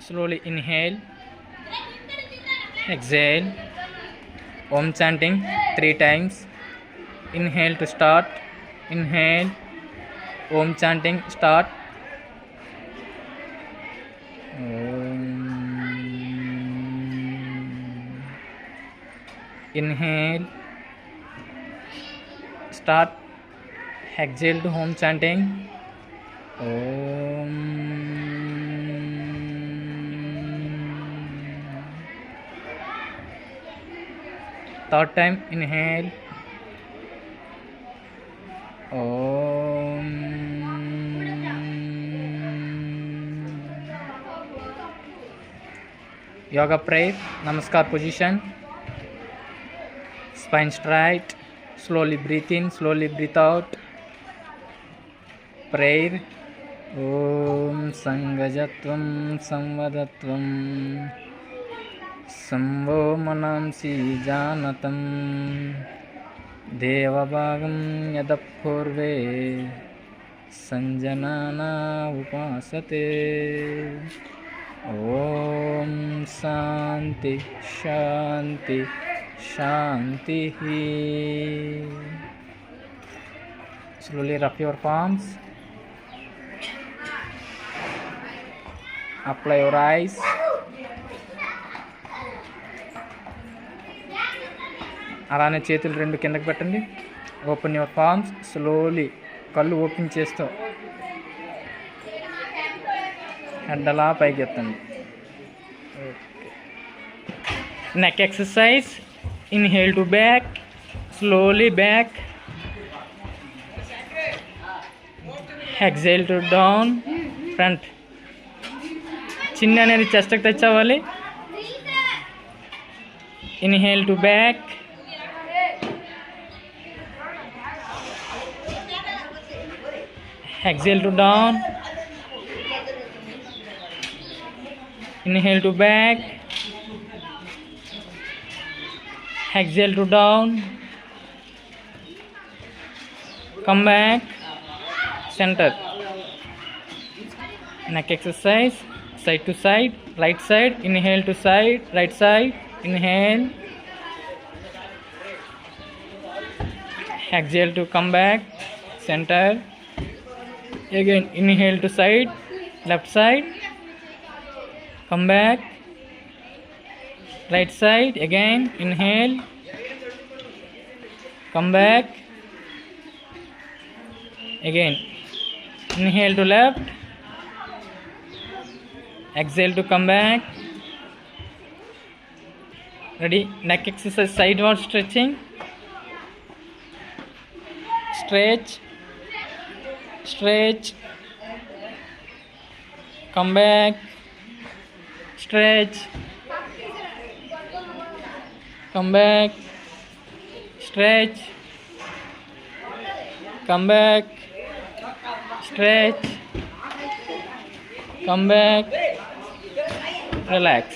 Slowly inhale, exhale. Om chanting 3 times. Inhale to start. Inhale. Om chanting start. Inhale. Start. Exhale to Om chanting. Om. Third time, inhale. Om. Yoga prayer, Namaskar position. Spine straight. Slowly breathe in, slowly breathe out. Prayer. Om Sangajatvam Samvadatvam Samvo Manamsi Janatam Devabhagam Yadapurve Sanjanana Upasate. Om Shanti Shanti Shanti. Slowly rub your palms. Apply your eyes. అలానే చేతులు రెండు కిందకి పెట్టండి. Open your palms. Slowly కళ్ళు open చేస్తూ head అలా పైకి ఎత్తండి. Neck exercise. Inhale to back, slowly back. Exhale to down, front. చిన్న అనేది చెస్ట్కి టచ్ అవ్వాలి. Inhale to back, exhale to down, inhale to back, exhale to down, come back, center. Neck exercise, side to side, right side, inhale to side, right side, inhale, exhale to come back, center. Again inhale to side, left side, come back, right side, again inhale, come back, again inhale to left, exhale to come back. Ready? Neck exercise, sideward stretching. Stretch, stretch, come back, stretch, come back, stretch, come back, stretch, come back, relax.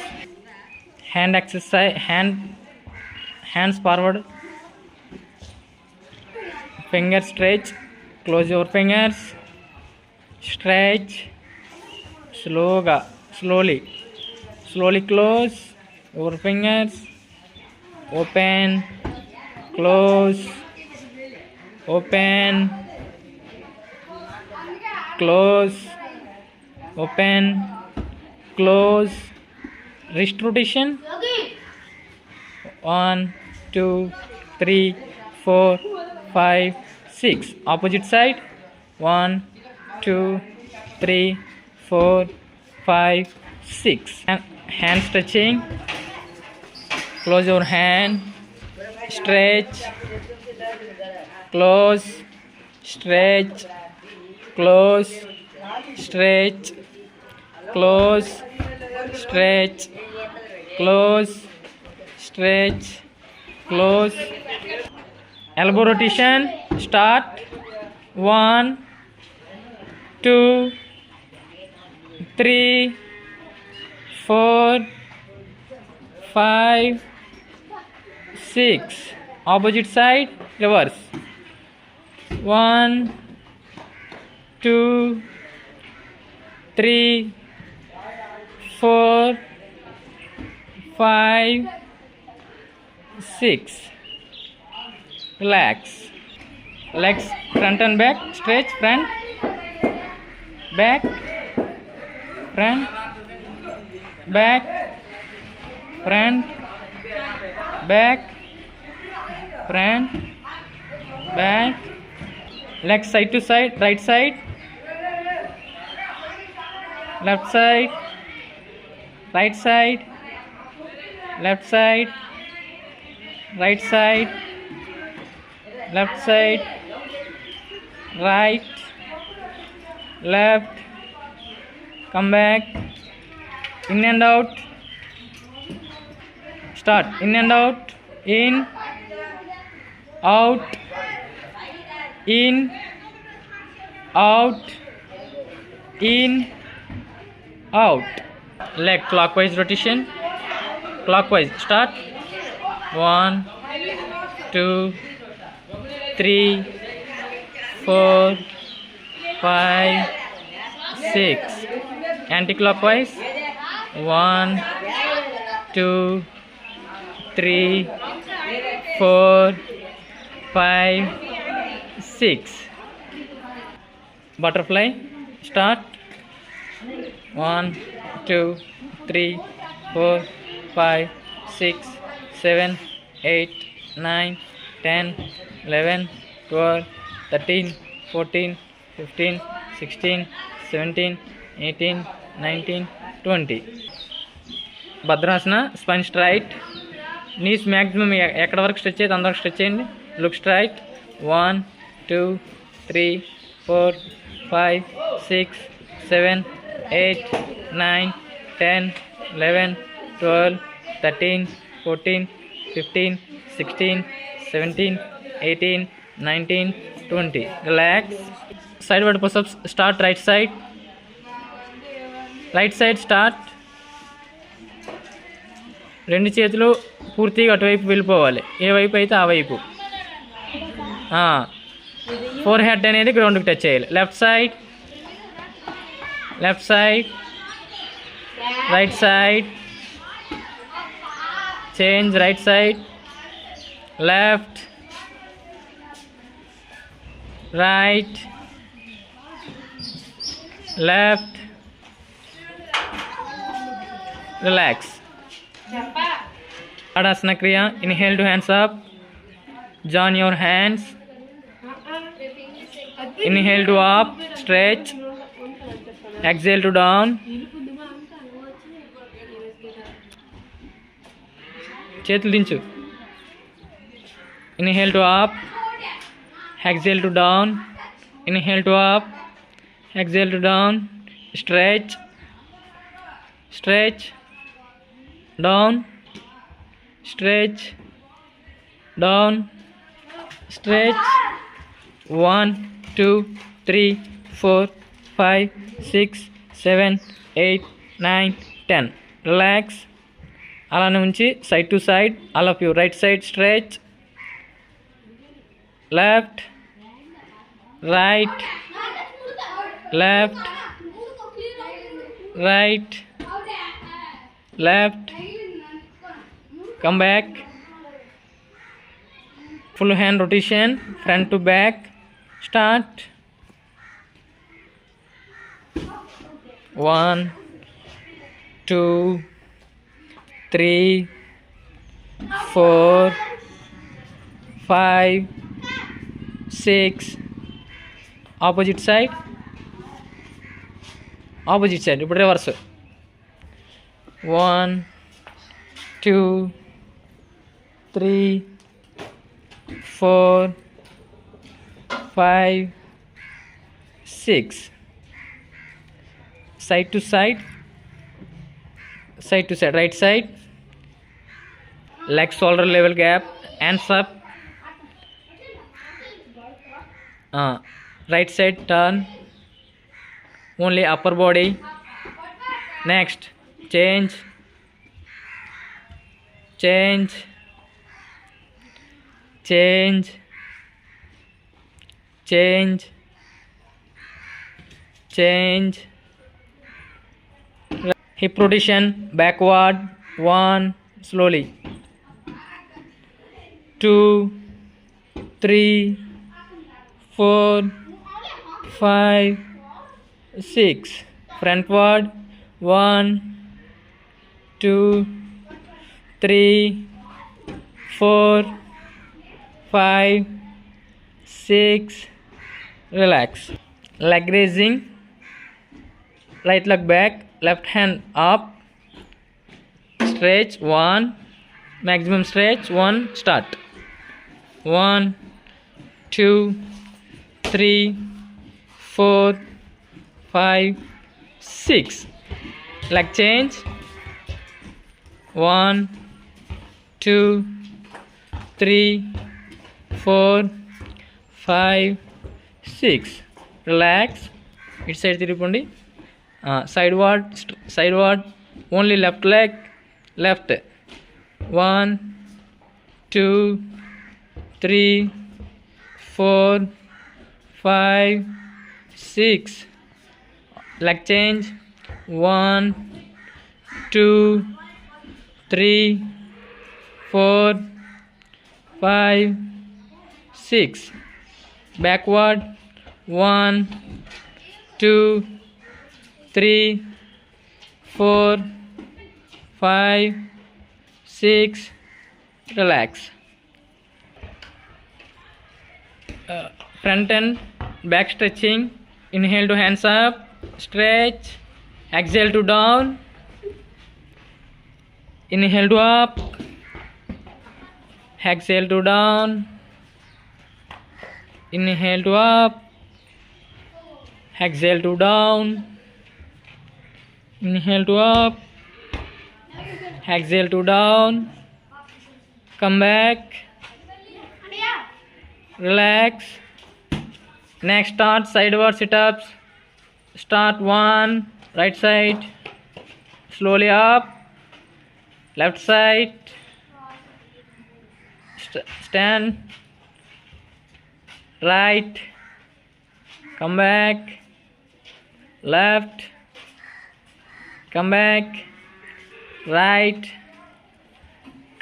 Hand exercise, hands forward, finger stretch. Close your fingers, stretch, slowly close your fingers, open, close, open, close, open, close. Wrist rotation. 1 2 3 4 5 6. Opposite side. 1 2 3 4 5 6. Hand stretching. Close your hand, stretch, close, stretch, close, stretch, close, stretch, close, stretch, close. Elbow rotation. Start. 1 2 3 4 5 6. Opposite side. Reverse. 1 2 3 4, 5, 6. Relax. Legs front and back. Stretch front, back, front, back, front, back, front, back. Legs side to side. Right side, left side, right side, left side, right side, left side, right, left. Come back. In and out. Start. In and out. In, out, in, out, in, out. Leg clockwise rotation. Clockwise. Start. 1, 2, 3, 4, 5, 6. Anti-clockwise. 1, 2, 3, 4, 5, 6. Butterfly. Start. 1, 2, 3, 4, 5, 6, 7, 8, 9, 10, 11, 12, 13, 14, 15, 16, 17, 18, 19, 20. Bhadrasana. Spine straight. Knees maximum ఎక్కడ వరకు stretch అయితే అంతవరకు stretch చేయండి. Look straight. 1, 2, 3, 4, 5, 6, 7, 8, 9, 10, 11, 12, 13, 14, 15, 16, 17, 18, 19, 20. Relax. Sideward push-ups. Start right side. Right side start. రెండు చేతులు పూర్తిగా అటువైపు వెళ్ళిపోవాలి. ఏ వైపు అయితే ఆ వైపు. ఫోర్ హెడ్ అనేది గ్రౌండ్కి టచ్ చేయాలి. Left side, left side, right side, change right side, left, right, left. Relax. Tadasana Kriya. Inhale to hands up. Join your hands. Inhale to up. Stretch. Exhale to down. చేతులు దించు. Inhale to up. Exhale to down. Inhale to up. Exhale to down. Stretch, stretch, down, stretch, down, stretch. 1, 2, 3, 4, 5, 6, 7, 8, 9, 10. Relax. అలానే ఉంచి side to side. All of you. Right side stretch, left, right, left, right, left. Come back. Full hand rotation, front to back. Start. 1, 2, 3, 4, 5, 6. Opposite side. Opposite side. ఇప్పుడు reverse. 1, 2, 3, 4, 5, 6. Side to side. Side to side. Right side. Leg shoulder level gap. Hands up. Right side turn. Only upper body. Next. Change, change, change, change, change. Hip rotation backward. 1, slowly. 2, 3, 4, 5, 6. Frontward. 1, 2, 3, 4, 5, 6. Relax. Leg raising. Right leg back, left hand up. Stretch. 1. Maximum stretch. 1. Start. 1, 2, 3, 4, 5, 6. Leg change. 1, 2, 3, 4, 5, 6. Relax. It side తిరిగిపోండి. Sideward. Only left leg. Left. 1, 2, 3, 4, 5, 6. Leg change. 1, 2, 3, 4, 5, 6. Backward. 1, 2, 3, 4, 5, 6. Relax. Front and back stretching. Inhale to hands up. Stretch. Exhale to down. Inhale to up. Exhale to down. Inhale to up. Exhale to down. Inhale to up. Exhale to down. Come back. Relax. Next, start sideward sit-ups. Start 1, right side. Slowly up. Left side. Stand. Right. Come back. Left. Come back. Right.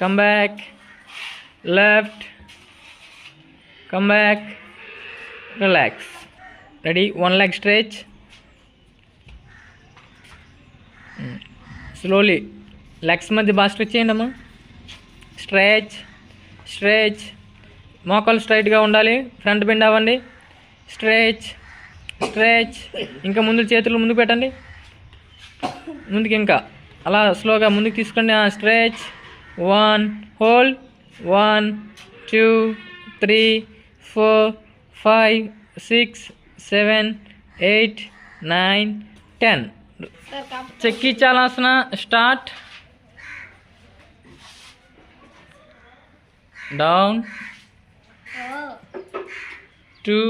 Come back. Left. Come back. Relax. Ready? One leg stretch. Slowly. Legs మధ్య బాగా stretch చేయండి అమ్మా. Stretch. మోకాలు స్ట్రైట్గా ఉండాలి. Front bend అవ్వండి. Stretch. ఇంకా ముందు చేతులు ముందుకు పెట్టండి. ముందుకు ఇంకా అలా స్లోగా ముందుకు తీసుకోండి. స్ట్రెచ్. 1, హోల్డ్. 1, 2, 3, 4, 5, 6, 7, 8, 9, 10. చెక్కి చాలాసన start. Down. 2,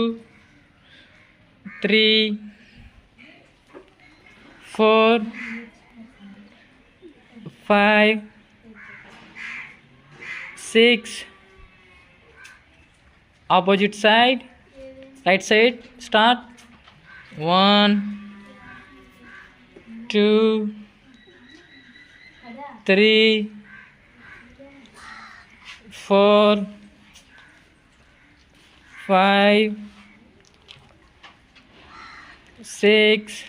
3, 4, 5, 6. Opposite side. Right side. Start. 1, 2, 3, 4, 5, 6.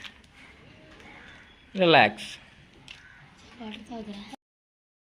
Relax.